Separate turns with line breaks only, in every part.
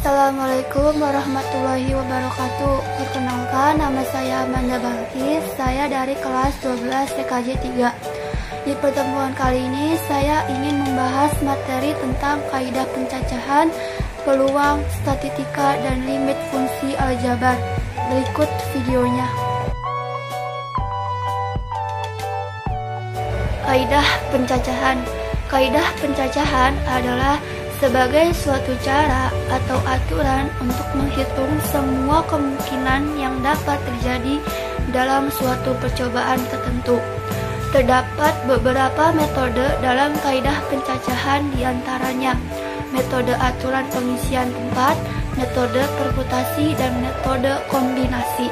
Assalamualaikum warahmatullahi wabarakatuh. Perkenalkan, nama saya Amanda Balkis. Saya dari kelas 12 TKJ 3. Di pertemuan kali ini saya ingin membahas materi tentang kaidah pencacahan, peluang, statistika, dan limit fungsi aljabar. Berikut videonya. Kaidah pencacahan. Kaidah pencacahan adalah sebagai suatu cara atau aturan untuk menghitung semua kemungkinan yang dapat terjadi dalam suatu percobaan tertentu. Terdapat beberapa metode dalam kaidah pencacahan, diantaranya metode aturan pengisian tempat, metode permutasi, dan metode kombinasi.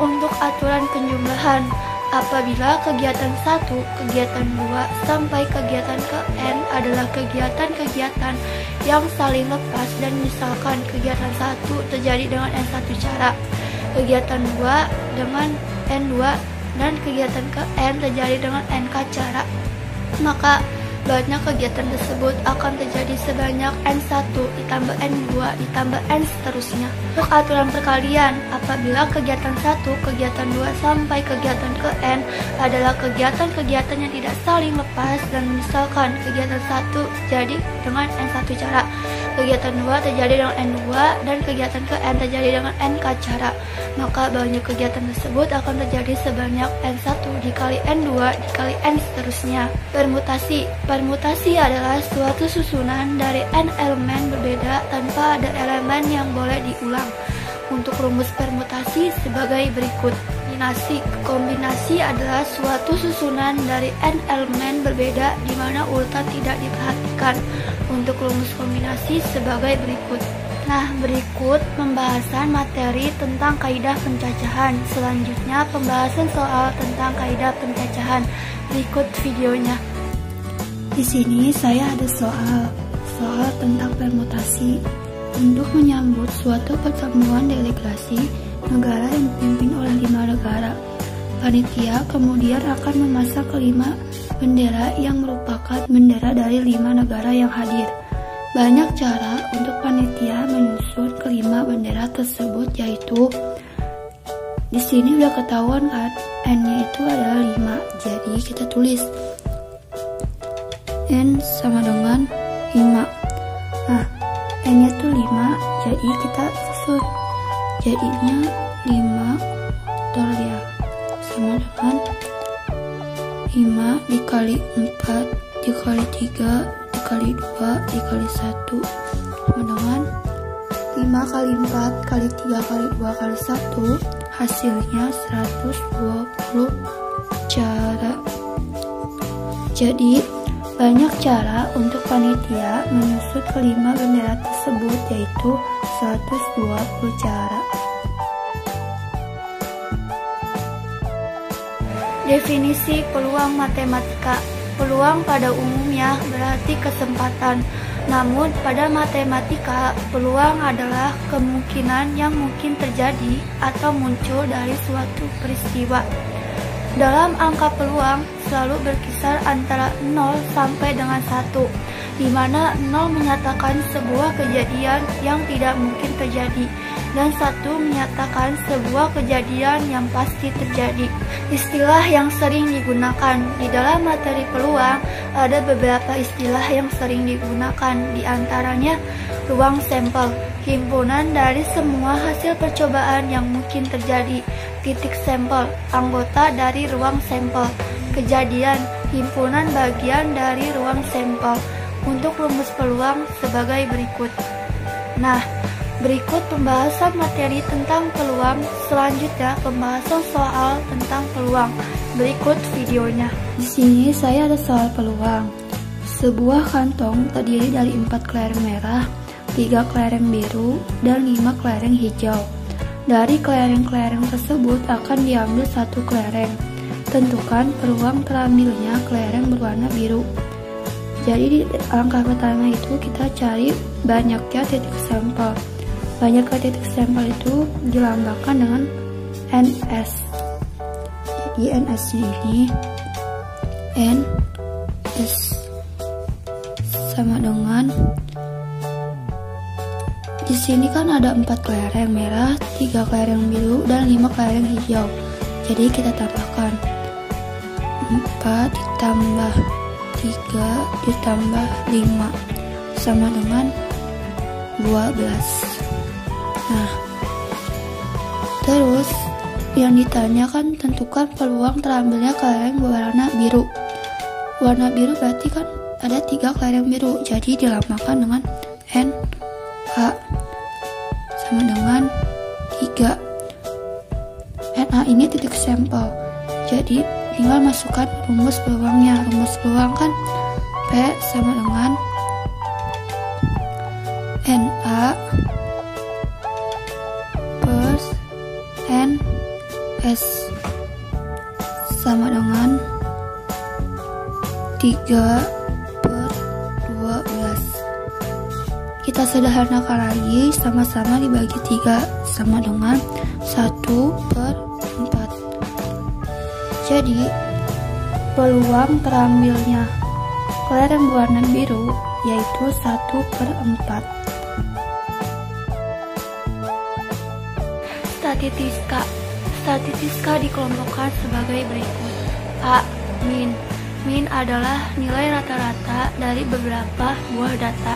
Untuk aturan penjumlahan, apabila kegiatan 1, kegiatan 2, sampai kegiatan ke N adalah kegiatan-kegiatan yang saling lepas dan misalkan kegiatan 1 terjadi dengan N1 cara, kegiatan 2 dengan N2, dan kegiatan ke N terjadi dengan NK cara, maka banyak kegiatan tersebut akan terjadi sebanyak N1 ditambah N2 ditambah N seterusnya. Untuk aturan perkalian, apabila kegiatan 1, kegiatan 2, sampai kegiatan ke N adalah kegiatan-kegiatan yang tidak saling lepas dan misalkan kegiatan 1 jadi dengan N1 cara, kegiatan 2 terjadi dengan N2, dan kegiatan ke N terjadi dengan NK cara, maka banyak kegiatan tersebut akan terjadi sebanyak N1 dikali N2 dikali N seterusnya. Permutasi. Permutasi adalah suatu susunan dari N elemen berbeda tanpa ada elemen yang boleh diulang. Untuk rumus permutasi sebagai berikut. Kombinasi adalah suatu susunan dari N elemen berbeda di mana urutan tidak diperhatikan. Untuk rumus kombinasi sebagai berikut. Nah, berikut pembahasan materi tentang kaidah pencacahan. Selanjutnya pembahasan soal tentang kaidah pencacahan. Berikut videonya. Di sini saya ada soal tentang permutasi. Untuk menyambut suatu pertemuan delegasi negara yang dipimpin oleh 5 negara, panitia kemudian akan memasang kelima bendera yang merupakan bendera dari 5 negara yang hadir. Banyak cara untuk panitia menyusun kelima bendera tersebut, yaitu di sini udah ketahuan kan, N-nya itu adalah 5. Jadi kita tulis N sama dengan 5. Nah, N-nya itu 5, jadi kita susun. Jadinya 5 ya sama dengan 5 dikali 4 dikali 3 dikali 2 dikali 1 sama dengan 5 kali 4 kali 3 kali 2 kali 1, hasilnya 120 cara. Jadi banyak cara untuk panitia menyusun kelima bendera tersebut, yaitu 120 cara. Definisi peluang matematika. Peluang pada umumnya berarti kesempatan. Namun pada matematika, peluang adalah kemungkinan yang mungkin terjadi atau muncul dari suatu peristiwa. Dalam angka peluang selalu berkisar antara 0 sampai dengan 1, di mana 0 menyatakan sebuah kejadian yang tidak mungkin terjadi, dan 1 menyatakan sebuah kejadian yang pasti terjadi. Istilah yang sering digunakan di dalam materi peluang, ada beberapa istilah yang sering digunakan, di antaranya ruang sampel, himpunan dari semua hasil percobaan yang mungkin terjadi. Titik sampel, anggota dari ruang sampel. Kejadian, himpunan bagian dari ruang sampel. Untuk rumus peluang sebagai berikut. Nah, berikut pembahasan materi tentang peluang. Selanjutnya pembahasan soal tentang peluang. Berikut videonya. Di sini saya ada soal peluang. Sebuah kantong terdiri dari 4 kelereng merah, 3 kelereng biru, dan 5 kelereng hijau. Dari kelereng-kelereng tersebut akan diambil 1 kelereng. Tentukan peluang terambilnya kelereng berwarna biru. Jadi di langkah pertama itu kita cari banyaknya titik sampel. Banyaknya titik sampel itu dilambangkan dengan NS. Jadi NS-nya ini NS sama dengan Di sini kan ada 4 kelereng merah, 3 kelereng biru, dan 5 kelereng hijau. Jadi kita tambahkan 4 ditambah 3 ditambah 5 sama dengan 12. Nah, terus yang ditanyakan tentukan peluang terambilnya kelereng berwarna biru. Warna biru berarti kan ada 3 kelereng biru, jadi dilambangkan dengan Na sama dengan 3. Na ini titik sampel, jadi tinggal masukkan rumus peluangnya. Rumus peluang kan P sama dengan Na per Ns sama dengan 3/12. Kita sederhanakan lagi, sama-sama dibagi 3 sama dengan 1/4. Jadi peluang terambilnya kelereng berwarna biru yaitu 1/4. Statistika dikelompokkan sebagai berikut. A. Min. Min adalah nilai rata-rata dari beberapa buah data.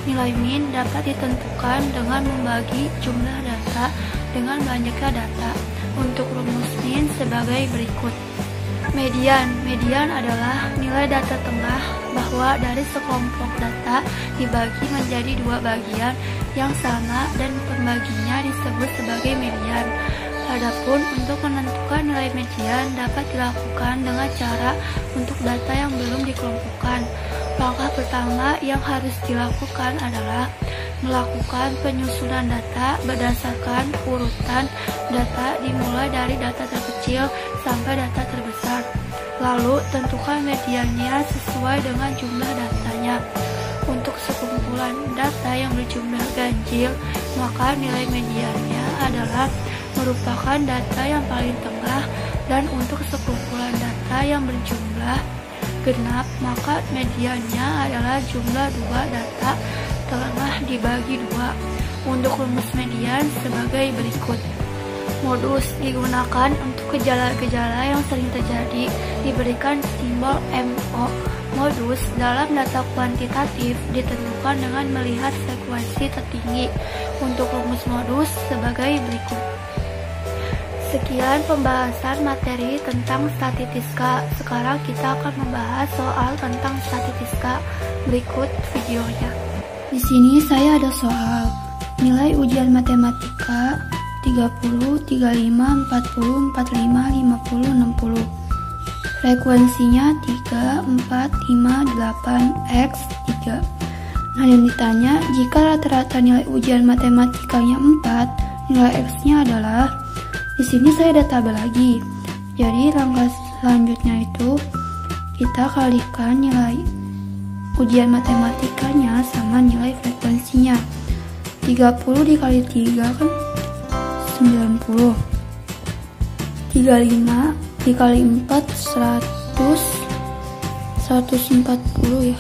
Nilai min dapat ditentukan dengan membagi jumlah data dengan banyaknya data. Untuk rumus min sebagai berikut. Median. Median adalah nilai data tengah bahwa dari sekelompok data dibagi menjadi 2 bagian yang sama dan pembaginya disebut sebagai median. Adapun untuk menentukan nilai median dapat dilakukan dengan cara untuk data yang belum dikelompokkan. Langkah pertama yang harus dilakukan adalah melakukan penyusunan data berdasarkan urutan data dimulai dari data terkecil sampai data terbesar. Lalu tentukan mediannya sesuai dengan jumlah datanya. Untuk sekumpulan data yang berjumlah ganjil, maka nilai mediannya adalah merupakan data yang paling tengah, dan untuk sekumpulan data yang berjumlah genap, maka mediannya adalah jumlah 2 data tengah dibagi 2. Untuk rumus median sebagai berikut. Modus digunakan untuk gejala-gejala yang sering terjadi, diberikan simbol MO. Modus dalam data kuantitatif ditentukan dengan melihat frekuensi tertinggi. Untuk rumus modus sebagai berikut. Sekian pembahasan materi tentang statistika. Sekarang kita akan membahas soal tentang statistika. Berikut videonya. Di sini saya ada soal nilai ujian matematika 30, 35, 40, 45, 50, 60. Frekuensinya 3, 4, 5, 8, X, 3. Nah, yang ditanya, jika rata-rata nilai ujian matematikanya 4, nilai X-nya adalah, di sini saya ada tabel lagi. Jadi langkah selanjutnya itu kita kalikan nilai ujian matematikanya sama nilai frekuensinya. 30 dikali 3 kan 90. 35 dikali 4 140 ya.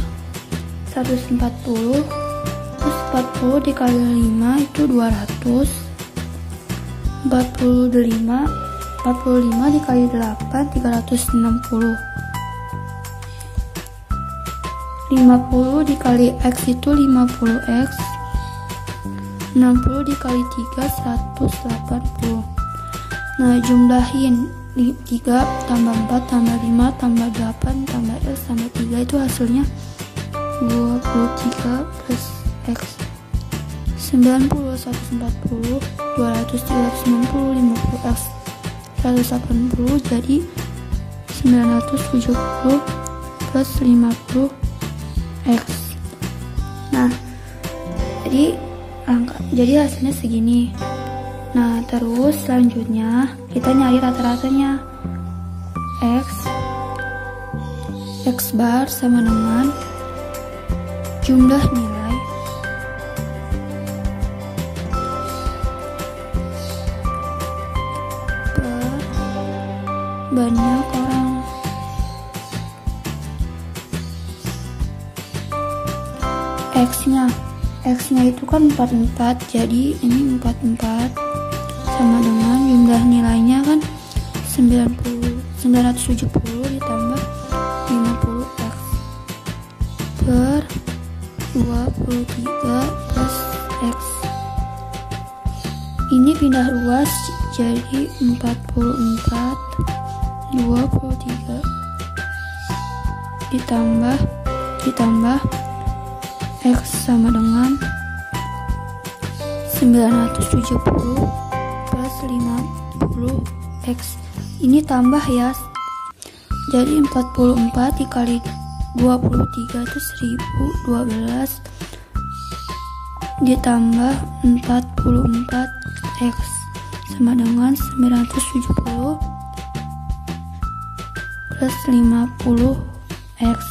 140. Terus 40 dikali 5 itu 200. 45 dikali 8 360. 50 dikali X itu 50X. 60 dikali 3 180. Nah, jumlahin 3 tambah 4 tambah 5 tambah 8 tambah X tambah 3 itu hasilnya 23 plus X. 90, 140, 200, 390, 50X, 180 jadi 970 plus 50X. Nah, jadi hasilnya segini. Nah, terus selanjutnya kita nyari rata-ratanya. X bar sama dengan jumlah nilai per banyak orang. X nya itu kan 44, jadi ini 44 sama dengan jumlah nilainya kan 970 ditambah 50X per 23 plus X. Ini pindah ruas jadi 44 23 ditambah X sama dengan 970 plus 50X. Ini tambah ya, jadi 44 dikali 23 itu 1012 ditambah 44X sama dengan 970 plus 50X.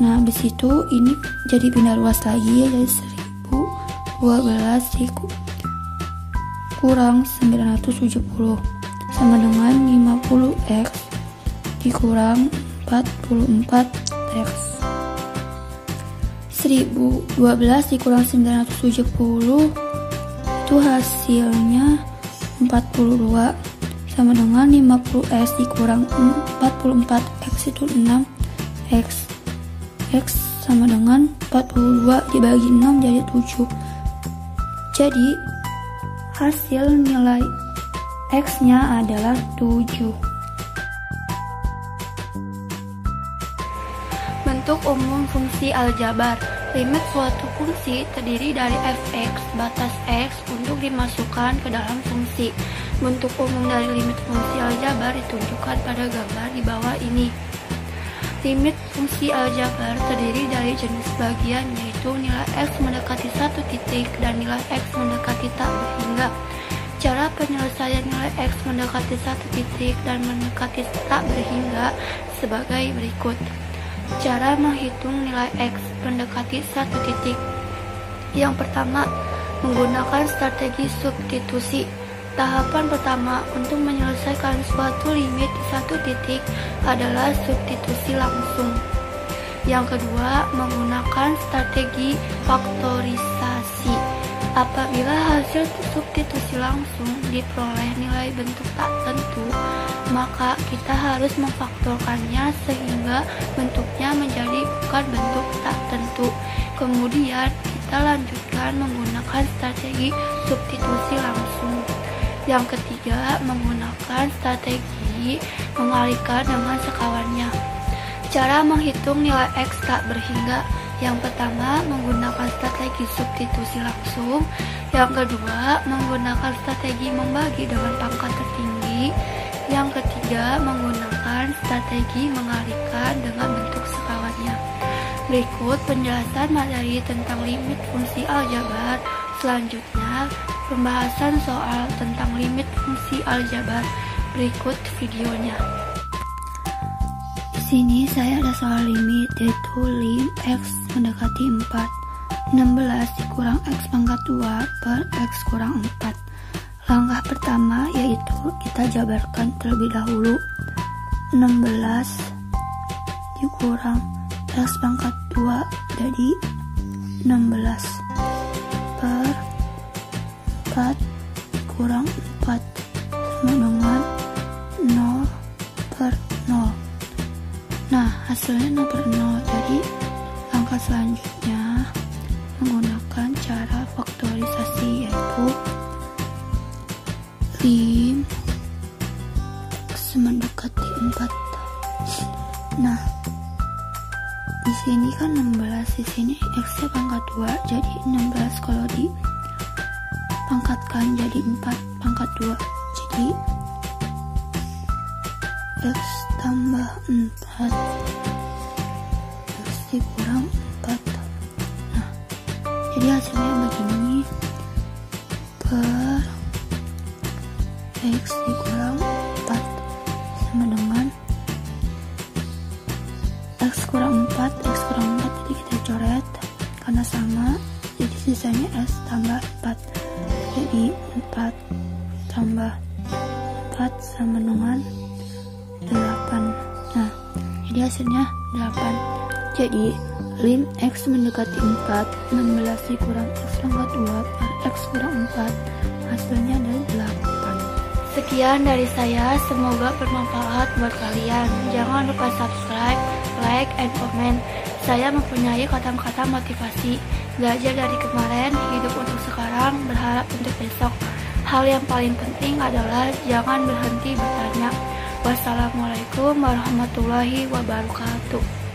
Nah, habis itu ini jadi pindah ruas lagi ya, jadi 1012 kurang 970 sama dengan 50X dikurang 44X. 1012 dikurang 970 itu hasilnya 42 sama dengan 50X dikurang 44X itu 6X. X sama dengan 42 dibagi 6 jadi 7. Jadi hasil nilai X nya adalah 7. Bentuk umum fungsi aljabar. Limit suatu fungsi terdiri dari f(x) batas x untuk dimasukkan ke dalam fungsi. Bentuk umum dari limit fungsi aljabar ditunjukkan pada gambar di bawah ini. Limit fungsi aljabar terdiri dari jenis bagian, yaitu nilai x mendekati satu titik dan nilai x mendekati tak berhingga. Cara penyelesaian nilai x mendekati satu titik dan mendekati tak berhingga sebagai berikut. Cara menghitung nilai x mendekati satu titik. Yang pertama, menggunakan strategi substitusi. Tahapan pertama untuk menyelesaikan suatu limit di satu titik adalah substitusi langsung. Yang kedua, menggunakan strategi faktorisasi. Apabila hasil substitusi langsung diperoleh nilai bentuk tak tentu, maka kita harus memfaktorkannya sehingga bentuknya menjadi bukan bentuk tak tentu. Kemudian kita lanjutkan menggunakan strategi substitusi langsung. Yang ketiga, menggunakan strategi mengalihkan dengan sekawannya. Cara menghitung nilai x tak berhingga. Yang pertama, menggunakan strategi substitusi langsung. Yang kedua, menggunakan strategi membagi dengan pangkat tertinggi. Yang ketiga, menggunakan strategi mengalihkan dengan bentuk sekawannya. Berikut penjelasan materi tentang limit fungsi aljabar. Selanjutnya, pembahasan soal tentang limit fungsi aljabar. Berikut videonya. Di sini saya ada soal limit, yaitu lim x mendekati 4. 16 dikurang x pangkat 2 per x kurang 4. Langkah pertama yaitu kita jabarkan terlebih dahulu. 16 dikurang x pangkat 2 jadi 16 per 4 kurang 4 sama dengan 0 per 0. Nah, hasilnya 0 per 0. Jadi langkah selanjutnya menggunakan cara faktorisasi, yaitu lim x mendekati 4. Nah, di sini kan 16, di sini x-nya pangkat 2, jadi 16 kalau dipangkatkan jadi 4 pangkat 2. Jadi x tambah 4 x dikurang 4. Nah, jadi hasilnya begini, per x dikurang 4 sama dengan x kurang 4, x kurang 4, jadi kita coret karena sama, jadi sisanya x tambah 4. Jadi 4 tambah 4 sama dengan 8. Nah, jadi hasilnya 8. Jadi Lim X mendekati 4, 16 dikurang X pangkat 2 per X kurang 4, hasilnya adalah 8. Sekian dari saya, semoga bermanfaat buat kalian. Jangan lupa subscribe, like, and comment. Saya mempunyai kata-kata motivasi, belajar dari kemarin, hidup untuk sekarang, berharap untuk besok. Hal yang paling penting adalah jangan berhenti bertanya. Wassalamualaikum warahmatullahi wabarakatuh.